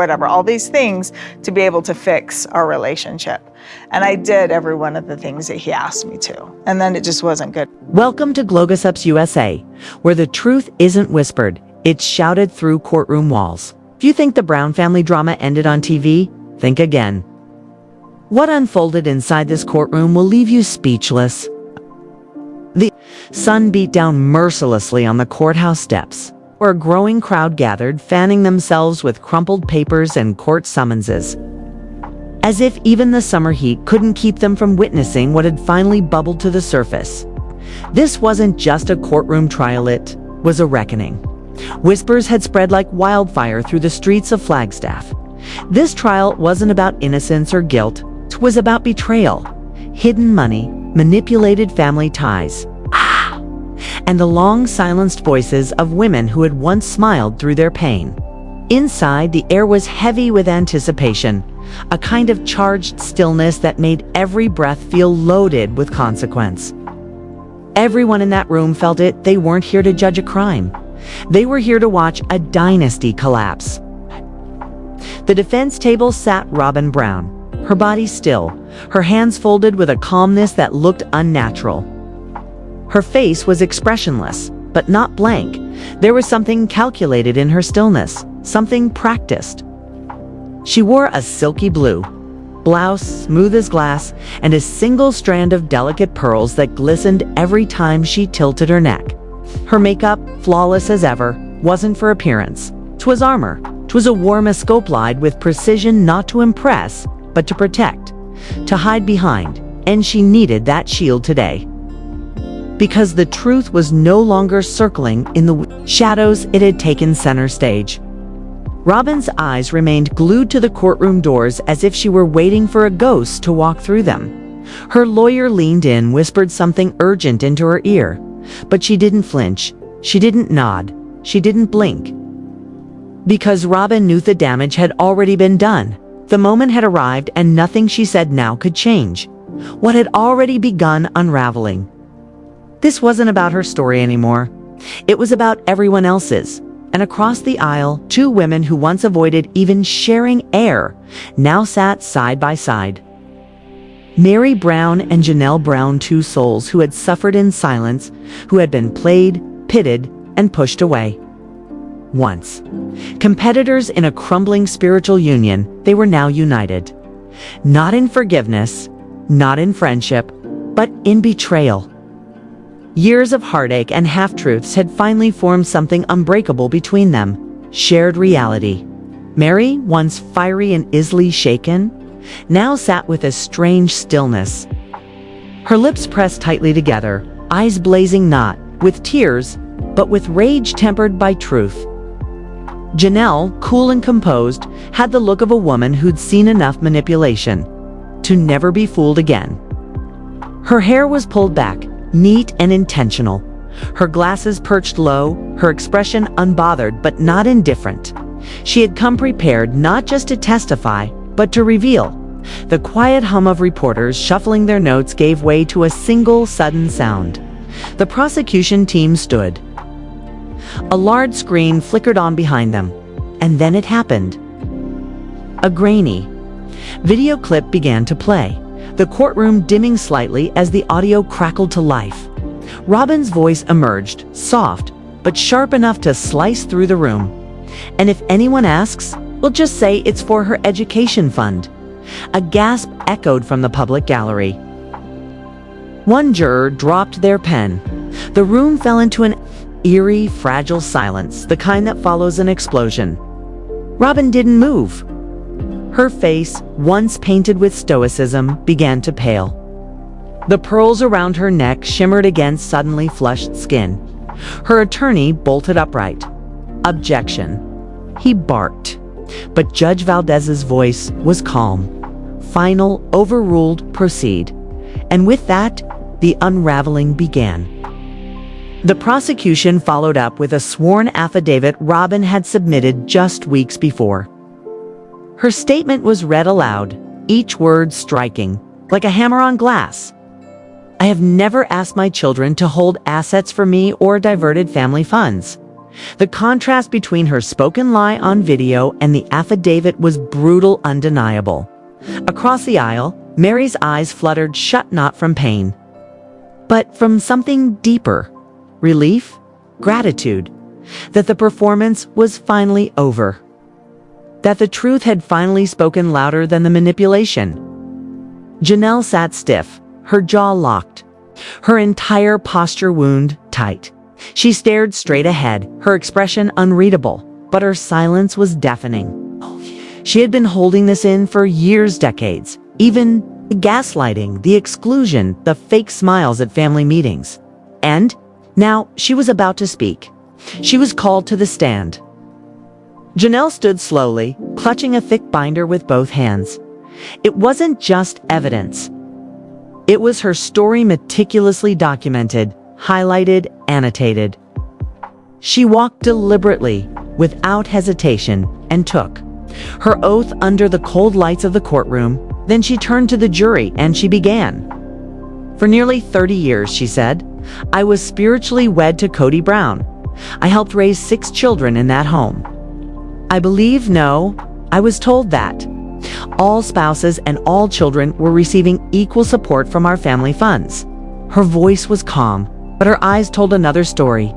whatever, all these things to be able to fix our relationship. And I did every one of the things that he asked me to. And then it just wasn't good. Welcome to Glogosup's USA, where the truth isn't whispered, it's shouted through courtroom walls. If you think the Brown family drama ended on TV, think again. What unfolded inside this courtroom will leave you speechless. The sun beat down mercilessly on the courthouse steps, where a growing crowd gathered, fanning themselves with crumpled papers and court summonses. As if even the summer heat couldn't keep them from witnessing what had finally bubbled to the surface. This wasn't just a courtroom trial, it was a reckoning. Whispers had spread like wildfire through the streets of Flagstaff. This trial wasn't about innocence or guilt, it was about betrayal, hidden money, manipulated family ties, and the long silenced voices of women who had once smiled through their pain. Inside, the air was heavy with anticipation, a kind of charged stillness that made every breath feel loaded with consequence. Everyone in that room felt it. They weren't here to judge a crime. They were here to watch a dynasty collapse. The defense table sat Robyn Brown, her body still, her hands folded with a calmness that looked unnatural. Her face was expressionless, but not blank. There was something calculated in her stillness, something practiced. She wore a silky blue blouse, smooth as glass, and a single strand of delicate pearls that glistened every time she tilted her neck. Her makeup, flawless as ever, wasn't for appearance. 'Twas armor. 'Twas a war mescoplied with precision, not to impress, but to protect, to hide behind, and she needed that shield today. Because the truth was no longer circling in the shadows, it had taken center stage. Robyn's eyes remained glued to the courtroom doors as if she were waiting for a ghost to walk through them. Her lawyer leaned in, whispered something urgent into her ear, but she didn't flinch, she didn't nod, she didn't blink. Because Robyn knew the damage had already been done. The moment had arrived and nothing she said now could change what had already begun unraveling. This wasn't about her story anymore. It was about everyone else's. And across the aisle, two women who once avoided even sharing air now sat side by side. Meri Brown and Janelle Brown, two souls who had suffered in silence, who had been played, pitted, and pushed away. Once competitors in a crumbling spiritual union, they were now united. Not in forgiveness, not in friendship, but in betrayal. Years of heartache and half-truths had finally formed something unbreakable between them. Shared reality. Meri, once fiery and easily shaken, now sat with a strange stillness. Her lips pressed tightly together, eyes blazing not with tears, but with rage tempered by truth. Janelle, cool and composed, had the look of a woman who'd seen enough manipulation to never be fooled again. Her hair was pulled back, neat and intentional. Her glasses perched low, her expression unbothered but not indifferent. She had come prepared not just to testify, but to reveal. The quiet hum of reporters shuffling their notes gave way to a single sudden sound. The prosecution team stood. A large screen flickered on behind them, and then it happened. A grainy video clip began to play, the courtroom dimming slightly as the audio crackled to life. Robyn's voice emerged, soft, but sharp enough to slice through the room. And if anyone asks, we'll just say it's for her education fund. A gasp echoed from the public gallery. One juror dropped their pen. The room fell into an eerie, fragile silence, the kind that follows an explosion. Robyn didn't move. Her face, once painted with stoicism, began to pale. The pearls around her neck shimmered against suddenly flushed skin. Her attorney bolted upright. Objection. He barked. But Judge Valdez's voice was calm. Final, overruled, proceed. And with that, the unraveling began. The prosecution followed up with a sworn affidavit Robyn had submitted just weeks before. Her statement was read aloud, each word striking, like a hammer on glass. I have never asked my children to hold assets for me or diverted family funds. The contrast between her spoken lie on video and the affidavit was brutal, undeniable. Across the aisle, Meri's eyes fluttered shut, not from pain, but from something deeper: relief, gratitude, that the performance was finally over, that the truth had finally spoken louder than the manipulation. Janelle sat stiff, her jaw locked, her entire posture wound tight. She stared straight ahead, her expression unreadable, but her silence was deafening. She had been holding this in for years, decades, even the gaslighting, the exclusion, the fake smiles at family meetings. And now she was about to speak. She was called to the stand. Janelle stood slowly, clutching a thick binder with both hands. It wasn't just evidence. It was her story, meticulously documented, highlighted, annotated. She walked deliberately, without hesitation, and took her oath under the cold lights of the courtroom. Then she turned to the jury and she began. "For nearly 30 years, she said, I was spiritually wed to Cody Brown. I helped raise 6 children in that home. I was told that all spouses and all children were receiving equal support from our family funds." Her voice was calm, but her eyes told another story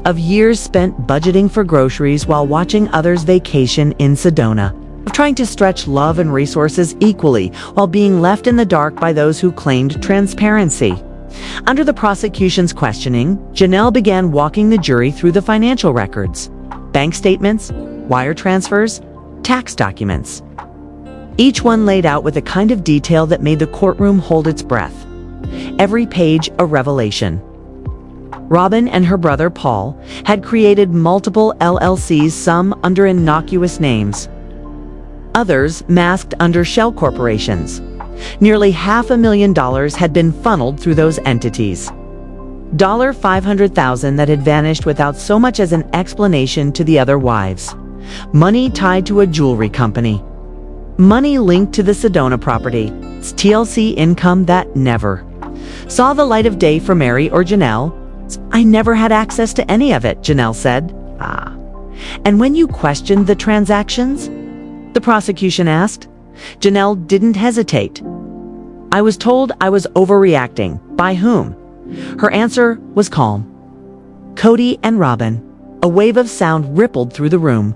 of years spent budgeting for groceries while watching others vacation in Sedona, of trying to stretch love and resources equally while being left in the dark by those who claimed transparency. Under the prosecution's questioning, Janelle began walking the jury through the financial records: bank statements, wire transfers, tax documents. Each one laid out with a kind of detail that made the courtroom hold its breath. Every page a revelation. Robyn and her brother Paul had created multiple LLCs, some under innocuous names, others masked under shell corporations. Nearly $500,000 had been funneled through those entities. $500,000 that had vanished without so much as an explanation to the other wives. Money tied to a jewelry company. Money linked to the Sedona property. It's TLC income that never saw the light of day for Meri or Janelle. "I never had access to any of it," Janelle said. "And when you questioned the transactions?" the prosecution asked. Janelle didn't hesitate. "I was told I was overreacting." "By whom?" Her answer was calm. "Cody and Robyn." A wave of sound rippled through the room.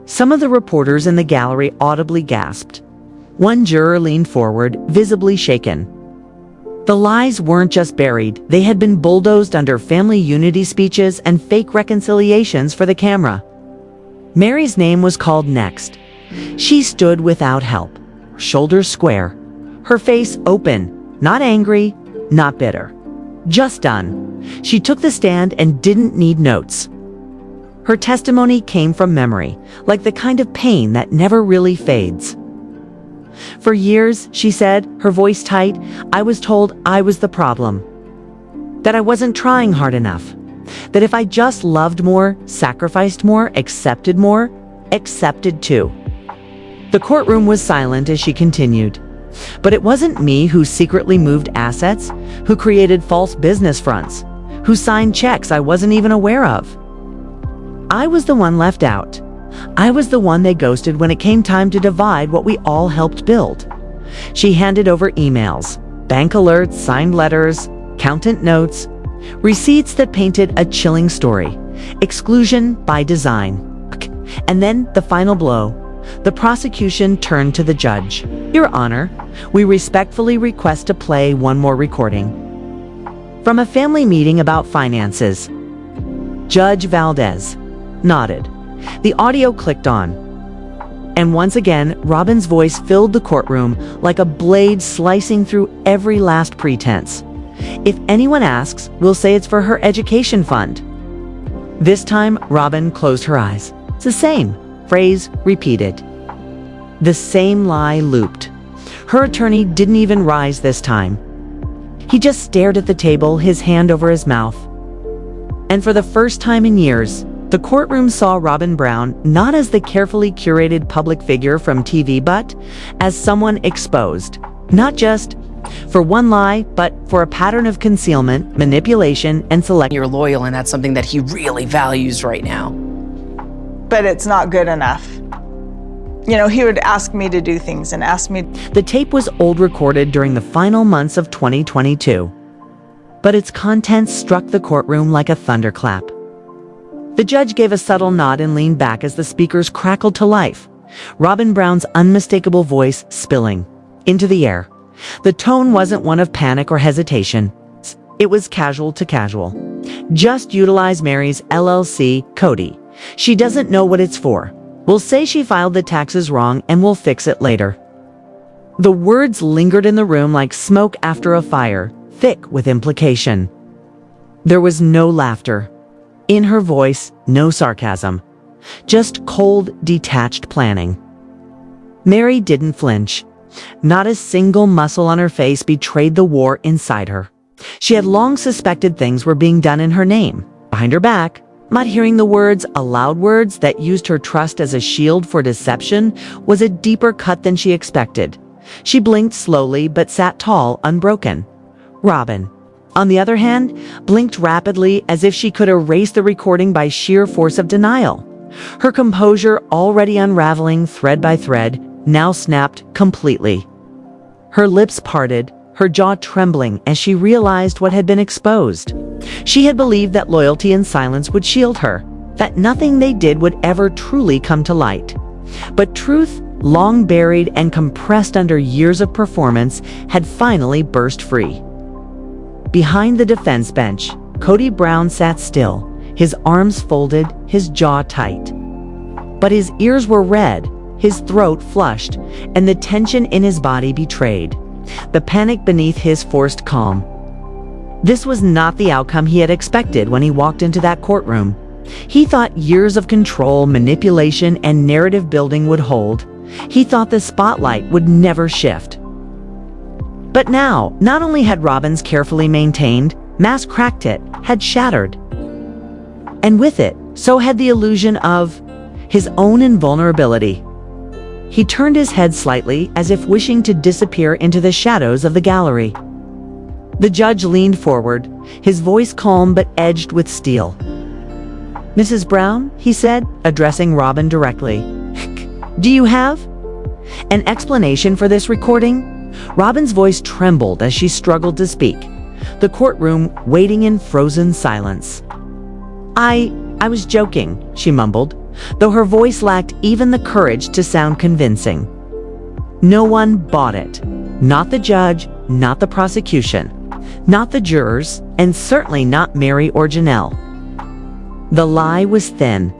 Some of the reporters in the gallery audibly gasped. One juror leaned forward, visibly shaken. The lies weren't just buried, they had been bulldozed under family unity speeches and fake reconciliations for the camera. Meri's name was called next. She stood without help, shoulders square, her face open, not angry, not bitter, just done. She took the stand and didn't need notes. Her testimony came from memory, like the kind of pain that never really fades. "For years," she said, her voice tight, "I was told I was the problem. That I wasn't trying hard enough. That if I just loved more, sacrificed more, accepted too." The courtroom was silent as she continued. "But it wasn't me who secretly moved assets, who created false business fronts, who signed checks I wasn't even aware of. I was the one left out. I was the one they ghosted when it came time to divide what we all helped build." She handed over emails, bank alerts, signed letters, accountant notes, receipts that painted a chilling story. Exclusion by design. And then the final blow. The prosecution turned to the judge. "Your Honor, we respectfully request to play one more recording from a family meeting about finances." Judge Valdez nodded. The audio clicked on. And once again, Robyn's voice filled the courtroom like a blade slicing through every last pretense. "If anyone asks, we'll say it's for her education fund." This time, Robyn closed her eyes. It's the same phrase repeated. The same lie looped. Her attorney didn't even rise this time. He just stared at the table, his hand over his mouth. And for the first time in years, the courtroom saw Robyn Brown not as the carefully curated public figure from TV, but as someone exposed, not just For one lie, but for a pattern of concealment, manipulation, and selection. You're loyal, and that's something that he really values right now. But it's not good enough. You know, he would ask me to do things and ask me. The tape was old recorded during the final months of 2022, but its contents struck the courtroom like a thunderclap. The judge gave a subtle nod and leaned back as the speakers crackled to life, Robyn Brown's unmistakable voice spilling into the air. The tone wasn't one of panic or hesitation. It was casual to casual. Just utilize Meri's LLC, Cody. She doesn't know what it's for. We'll say she filed the taxes wrong and we'll fix it later. The words lingered in the room like smoke after a fire, thick with implication. There was no laughter. In her voice, no sarcasm. Just cold, detached planning. Meri didn't flinch. Not a single muscle on her face betrayed the war inside her. She had long suspected things were being done in her name, behind her back. Not hearing the words, aloud words that used her trust as a shield for deception, was a deeper cut than she expected. She blinked slowly but sat tall, unbroken. Robyn, on the other hand, blinked rapidly as if she could erase the recording by sheer force of denial. Her composure, already unraveling thread by thread, now snapped completely. Her lips parted, her jaw trembling as she realized what had been exposed. She had believed that loyalty and silence would shield her, that nothing they did would ever truly come to light. But truth, long buried and compressed under years of performance, had finally burst free. Behind the defense bench, Cody Brown sat still, his arms folded, his jaw tight. But his ears were red, his throat flushed, and the tension in his body betrayed the panic beneath his forced calm. This was not the outcome he had expected when he walked into that courtroom. He thought years of control, manipulation, and narrative building would hold. He thought the spotlight would never shift. But now, not only had Robyn's carefully maintained, mask cracked it, had shattered. And with it, so had the illusion of his own invulnerability. He turned his head slightly as if wishing to disappear into the shadows of the gallery. The judge leaned forward, his voice calm but edged with steel. "Mrs. Brown," he said, addressing Robyn directly, "do you have an explanation for this recording?" Robyn's voice trembled as she struggled to speak, the courtroom waiting in frozen silence. I was joking," she mumbled, though her voice lacked even the courage to sound convincing. No one bought it. Not the judge, not the prosecution, not the jurors, and certainly not Meri or Janelle. The lie was thin,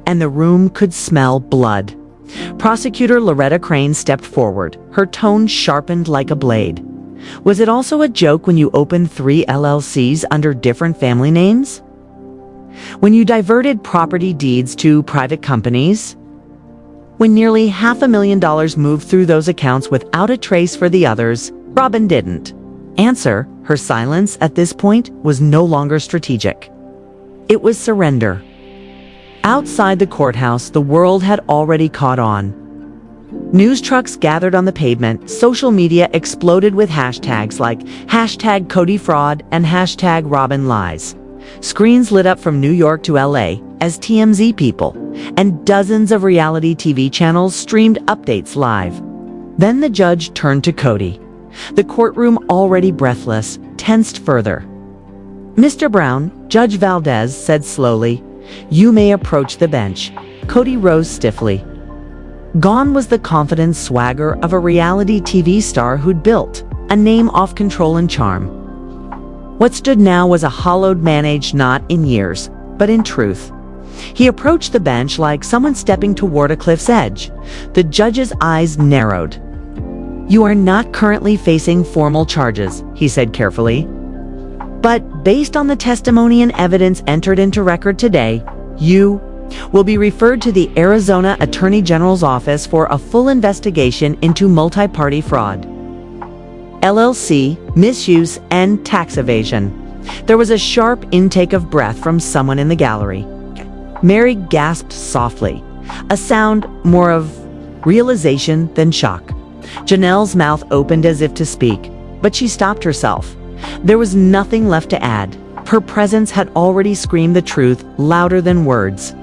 and the room could smell blood. Prosecutor Loretta Crane stepped forward, her tone sharpened like a blade. "Was it also a joke when you opened 3 LLCs under different family names? When you diverted property deeds to private companies? When nearly $500,000 moved through those accounts without a trace for the others?" Robyn didn't answer. Her silence at this point was no longer strategic. It was surrender. Outside the courthouse, the world had already caught on. News trucks gathered on the pavement, social media exploded with hashtags like #CodyFraud and #RobynLies. Screens lit up from New York to LA as TMZ people, and dozens of reality TV channels streamed updates live. Then the judge turned to Cody, the courtroom already breathless, tensed further. "Mr. Brown," Judge Valdez said slowly, "you may approach the bench." Cody rose stiffly. Gone was the confident swagger of a reality TV star who'd built a name off control and charm. What stood now was a hollowed man aged not in years, but in truth. He approached the bench like someone stepping toward a cliff's edge. The judge's eyes narrowed. "You are not currently facing formal charges," he said carefully. "But based on the testimony and evidence entered into record today, you will be referred to the Arizona Attorney General's office for a full investigation into multi-party fraud, LLC, misuse, and tax evasion." There was a sharp intake of breath from someone in the gallery. Meri gasped softly, a sound more of realization than shock. Janelle's mouth opened as if to speak, but she stopped herself. There was nothing left to add. Her presence had already screamed the truth louder than words.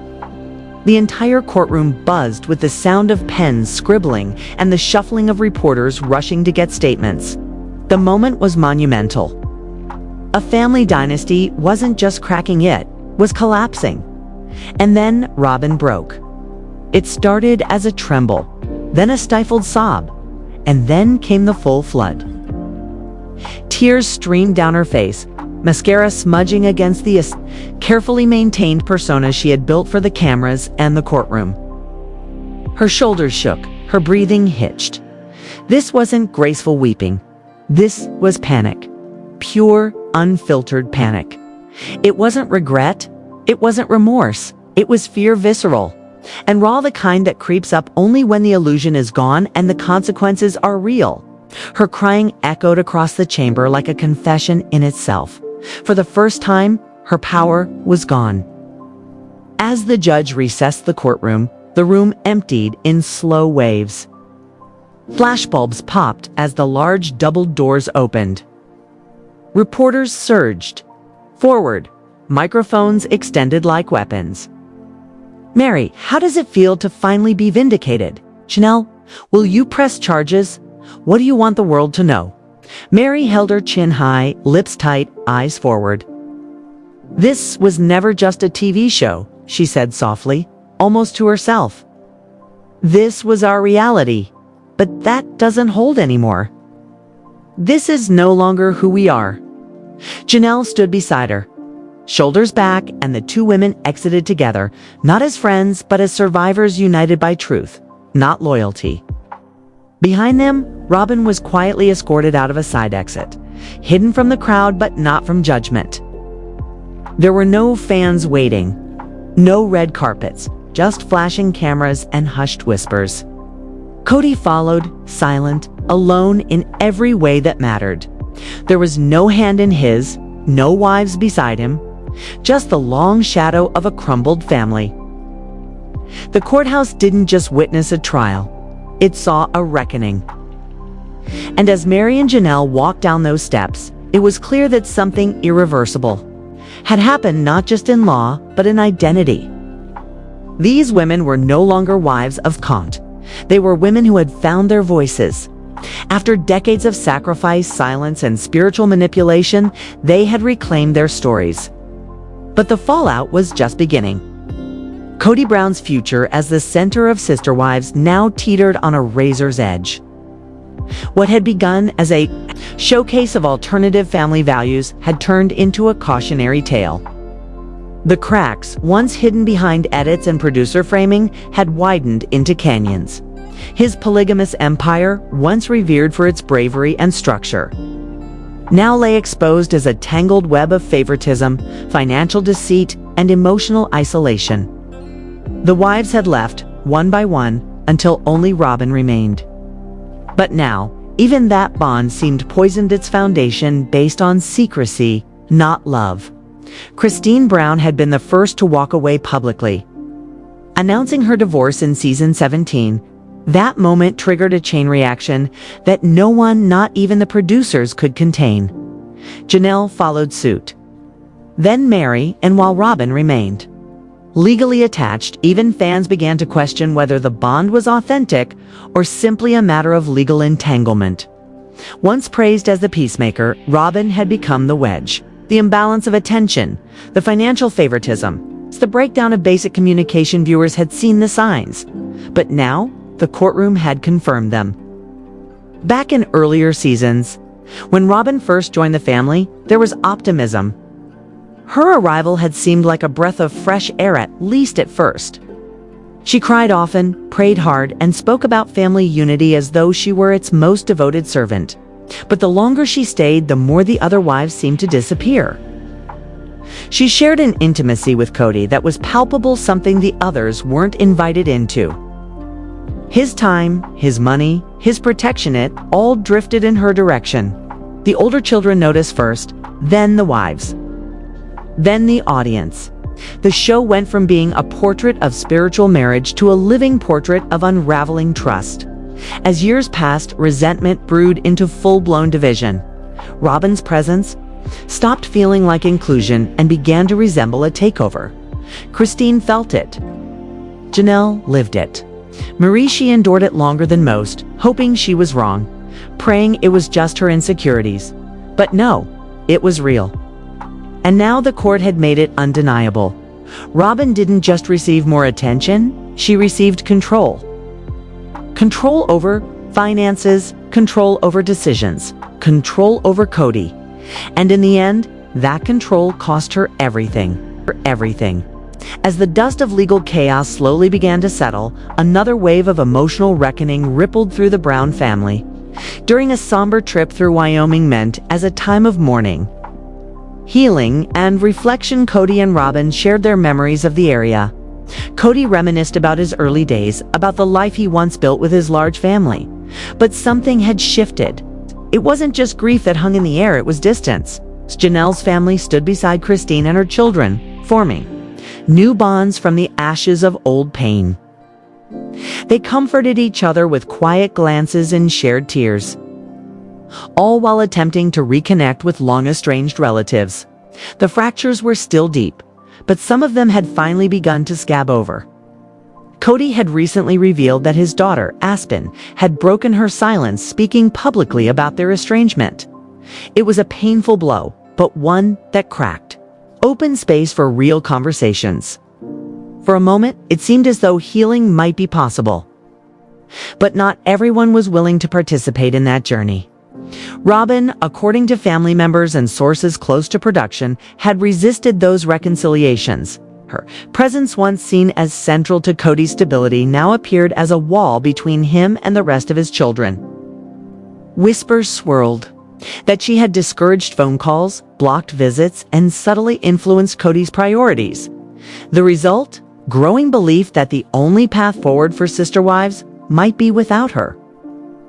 The entire courtroom buzzed with the sound of pens scribbling and the shuffling of reporters rushing to get statements. The moment was monumental. A family dynasty wasn't just cracking, it was collapsing. And then Robyn broke. It started as a tremble, then a stifled sob, and then came the full flood. Tears streamed down her face, mascara smudging against the carefully maintained persona she had built for the cameras and the courtroom. Her shoulders shook, her breathing hitched. This wasn't graceful weeping. This was panic. Pure, unfiltered panic. It wasn't regret. It wasn't remorse. It was fear, visceral and raw, the kind that creeps up only when the illusion is gone and the consequences are real. Her crying echoed across the chamber like a confession in itself. For the first time, her power was gone. As the judge recessed the courtroom, the room emptied in slow waves. Flashbulbs popped as the large double doors opened. Reporters surged forward, microphones extended like weapons. Meri, how does it feel to finally be vindicated? Janelle, will you press charges? What do you want the world to know? Meri held her chin high, lips tight, eyes forward. This was never just a TV show, she said softly, almost to herself. This was our reality, but that doesn't hold anymore. This is no longer who we are. Janelle stood beside her, shoulders back, and the two women exited together, not as friends, but as survivors united by truth, not loyalty. Behind them, Robyn was quietly escorted out of a side exit, hidden from the crowd but not from judgment. There were no fans waiting, no red carpets, just flashing cameras and hushed whispers. Cody followed, silent, alone in every way that mattered. There was no hand in his, no wives beside him, just the long shadow of a crumbled family. The courthouse didn't just witness a trial, it saw a reckoning. And as Meri and Janelle walked down those steps, it was clear that something irreversible had happened, not just in law, but in identity. These women were no longer wives of Kant. They were women who had found their voices. After decades of sacrifice, silence, and spiritual manipulation, they had reclaimed their stories. But the fallout was just beginning. Cody Brown's future as the center of Sister Wives now teetered on a razor's edge. What had begun as a showcase of alternative family values had turned into a cautionary tale. The cracks, once hidden behind edits and producer framing, had widened into canyons. His polygamous empire, once revered for its bravery and structure, now lay exposed as a tangled web of favoritism, financial deceit, and emotional isolation. The wives had left, one by one, until only Robyn remained. But now, even that bond seemed poisoned, its foundation based on secrecy, not love. Christine Brown had been the first to walk away publicly. Announcing her divorce in season 17, that moment triggered a chain reaction that no one, not even the producers, could contain. Janelle followed suit. Then Meri, and while Robyn remained legally attached, even fans began to question whether the bond was authentic or simply a matter of legal entanglement. Once praised as the peacemaker, Robyn had become the wedge. The imbalance of attention, the financial favoritism, the breakdown of basic communication. Viewers had seen the signs, but now the courtroom had confirmed them. Back in earlier seasons, when Robyn first joined the family, there was optimism. Her arrival had seemed like a breath of fresh air, at least at first. She cried often, prayed hard, and spoke about family unity as though she were its most devoted servant. But the longer she stayed, the more the other wives seemed to disappear. She shared an intimacy with Cody that was palpable, something the others weren't invited into. His time, his money, his protection, it all drifted in her direction. The older children noticed first, then the wives, then the audience. The show went from being a portrait of spiritual marriage to a living portrait of unraveling trust. As years passed, resentment brewed into full-blown division. Robyn's presence stopped feeling like inclusion and began to resemble a takeover. Christine felt it. Janelle lived it. Meri, she endured it longer than most, hoping she was wrong, praying it was just her insecurities. But no, it was real. And now the court had made it undeniable. Robyn didn't just receive more attention, she received control. Control over finances, control over decisions, control over Cody. And in the end, that control cost her everything. Everything. As the dust of legal chaos slowly began to settle, another wave of emotional reckoning rippled through the Brown family. During a somber trip through Wyoming meant as a time of mourning, healing, and reflection, Cody and Robyn shared their memories of the area. Cody reminisced about his early days, about the life he once built with his large family. But something had shifted. It wasn't just grief that hung in the air, it was distance. Janelle's family stood beside Christine and her children, forming new bonds from the ashes of old pain. They comforted each other with quiet glances and shared tears, all while attempting to reconnect with long-estranged relatives. The fractures were still deep, but some of them had finally begun to scab over. Cody had recently revealed that his daughter, Aspen, had broken her silence, speaking publicly about their estrangement. It was a painful blow, but one that cracked open space for real conversations. For a moment, it seemed as though healing might be possible. But not everyone was willing to participate in that journey. Robyn, according to family members and sources close to production, had resisted those reconciliations. Her presence, once seen as central to Cody's stability, now appeared as a wall between him and the rest of his children. Whispers swirled that she had discouraged phone calls, blocked visits, and subtly influenced Cody's priorities. The result? Growing belief that the only path forward for sister wives might be without her.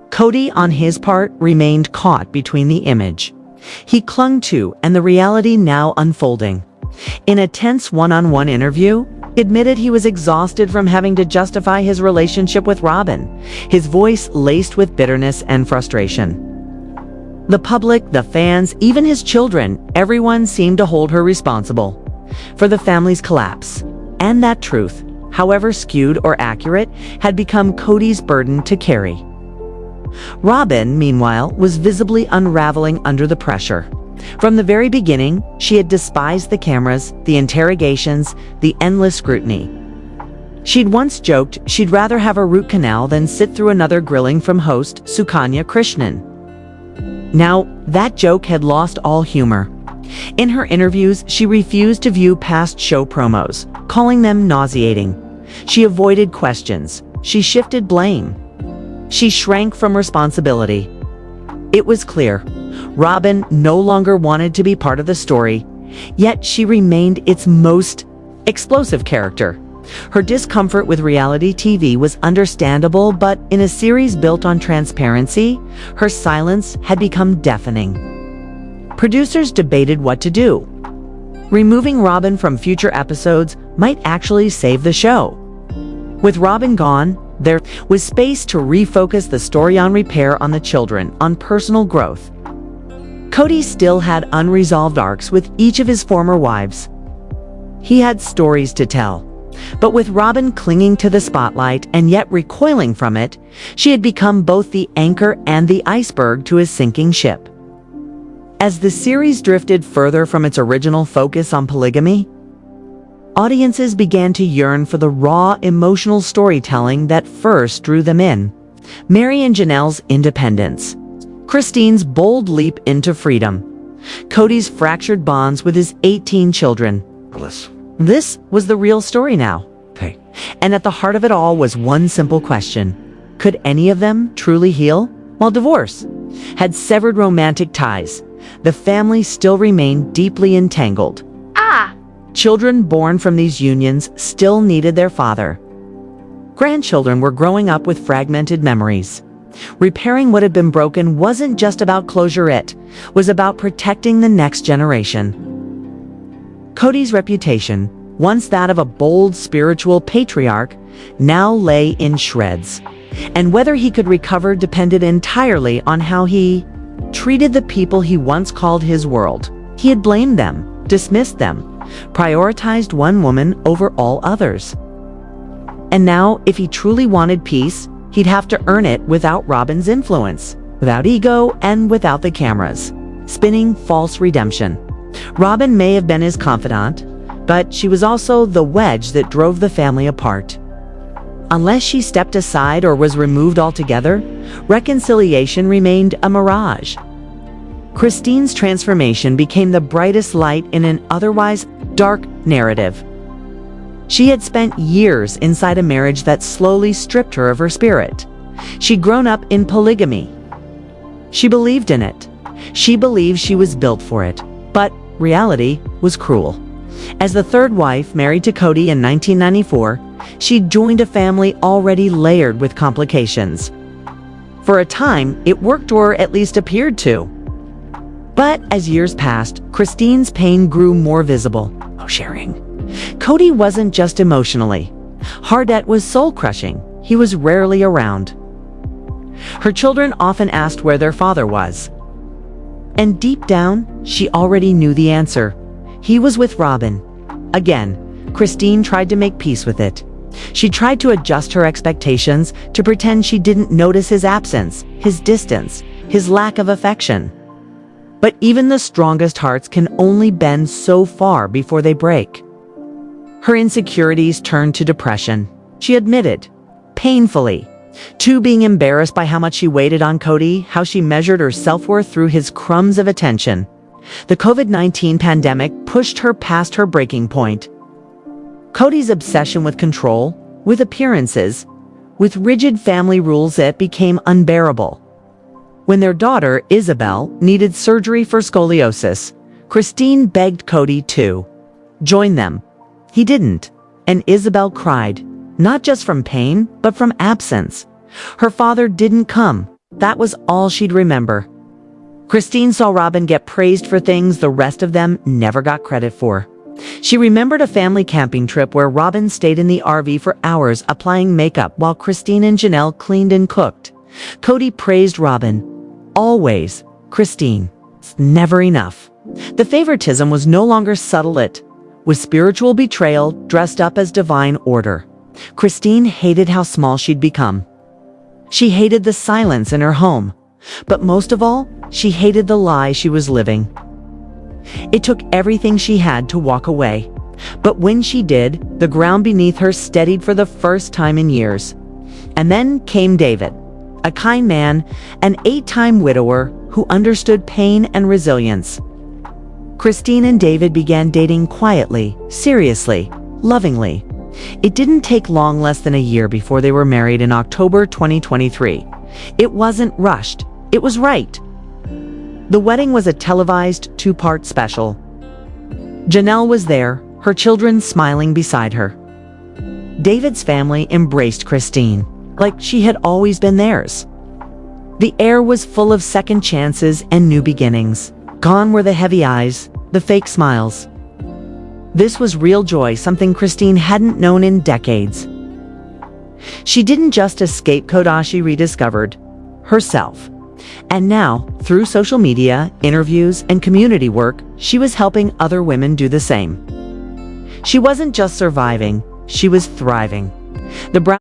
Cody, on his part, remained caught between the image he clung to and the reality now unfolding. In a tense one-on-one interview, he admitted he was exhausted from having to justify his relationship with Robyn, his voice laced with bitterness and frustration. The public, the fans, even his children, everyone seemed to hold her responsible for the family's collapse. And that truth, however skewed or accurate, had become Cody's burden to carry. Robyn, meanwhile, was visibly unraveling under the pressure. From the very beginning, she had despised the cameras, the interrogations, the endless scrutiny. She'd once joked she'd rather have a root canal than sit through another grilling from host Sukanya Krishnan. Now, that joke had lost all humor. In her interviews, she refused to view past show promos, calling them nauseating. She avoided questions. She shifted blame. She shrank from responsibility. It was clear. Robyn no longer wanted to be part of the story, yet she remained its most explosive character. Her discomfort with reality TV was understandable, but in a series built on transparency, her silence had become deafening. Producers debated what to do. Removing Robyn from future episodes might actually save the show. With Robyn gone, there was space to refocus the story on repair, on the children, on personal growth. Cody still had unresolved arcs with each of his former wives. He had stories to tell. But with Robyn clinging to the spotlight and yet recoiling from it, she had become both the anchor and the iceberg to his sinking ship. As the series drifted further from its original focus on polygamy, audiences began to yearn for the raw, emotional storytelling that first drew them in. Meri and Janelle's independence, Christine's bold leap into freedom, Cody's fractured bonds with his 18 children. This was the real story now. And at the heart of it all was one simple question. Could any of them truly heal? While divorce had severed romantic ties, the family still remained deeply entangled. Children born from these unions still needed their father. Grandchildren were growing up with fragmented memories. Repairing what had been broken wasn't just about closure, it was about protecting the next generation. Cody's reputation, once that of a bold spiritual patriarch, now lay in shreds. And whether he could recover depended entirely on how he treated the people he once called his world. He had blamed them, dismissed them, prioritized one woman over all others. And now, if he truly wanted peace, he'd have to earn it without Robyn's influence, without ego, and without the cameras. Spinning false redemption. Robyn may have been his confidant, but she was also the wedge that drove the family apart. Unless she stepped aside or was removed altogether, reconciliation remained a mirage. Christine's transformation became the brightest light in an otherwise dark narrative. She had spent years inside a marriage that slowly stripped her of her spirit. She'd grown up in polygamy. She believed in it. She believed she was built for it. But reality was cruel. As the third wife, married to Cody in 1994, she joined a family already layered with complications. For a time, it worked, or at least appeared to. But as years passed, Christine's pain grew more visible. No sharing. Cody wasn't just emotionally. Hardette was soul-crushing. He was rarely around. Her children often asked where their father was. And deep down, she already knew the answer. He was with Robyn. Again, Christine tried to make peace with it. She tried to adjust her expectations to pretend she didn't notice his absence, his distance, his lack of affection. But even the strongest hearts can only bend so far before they break. Her insecurities turned to depression. She admitted, painfully, to being embarrassed by how much she waited on Cody, how she measured her self-worth through his crumbs of attention. The COVID-19 pandemic pushed her past her breaking point. Cody's obsession with control, with appearances, with rigid family rules that became unbearable. When their daughter, Isabel, needed surgery for scoliosis, Christine begged Cody to join them. He didn't, and Isabel cried, not just from pain, but from absence. Her father didn't come. That was all she'd remember. Christine saw Robyn get praised for things the rest of them never got credit for. She remembered a family camping trip where Robyn stayed in the RV for hours applying makeup while Christine and Janelle cleaned and cooked. Cody praised Robyn. Always. Christine. It's never enough. The favoritism was no longer subtle. It was spiritual betrayal dressed up as divine order. Christine hated how small she'd become. She hated the silence in her home. But most of all, she hated the lie she was living. It took everything she had to walk away. But when she did, the ground beneath her steadied for the first time in years. And then came David, a kind man, an 8-time widower who understood pain and resilience. Christine and David began dating quietly, seriously, lovingly. It didn't take long, less than a year, before they were married in October 2023. It wasn't rushed. It was right. The wedding was a televised 2-part special. Janelle was there, her children smiling beside her. David's family embraced Christine, like she had always been theirs. The air was full of second chances and new beginnings. Gone were the heavy eyes, the fake smiles. This was real joy, something Christine hadn't known in decades. She didn't just escape Cody, she rediscovered herself. And now, through social media, interviews, and community work, she was helping other women do the same. She wasn't just surviving, she was thriving. The Brown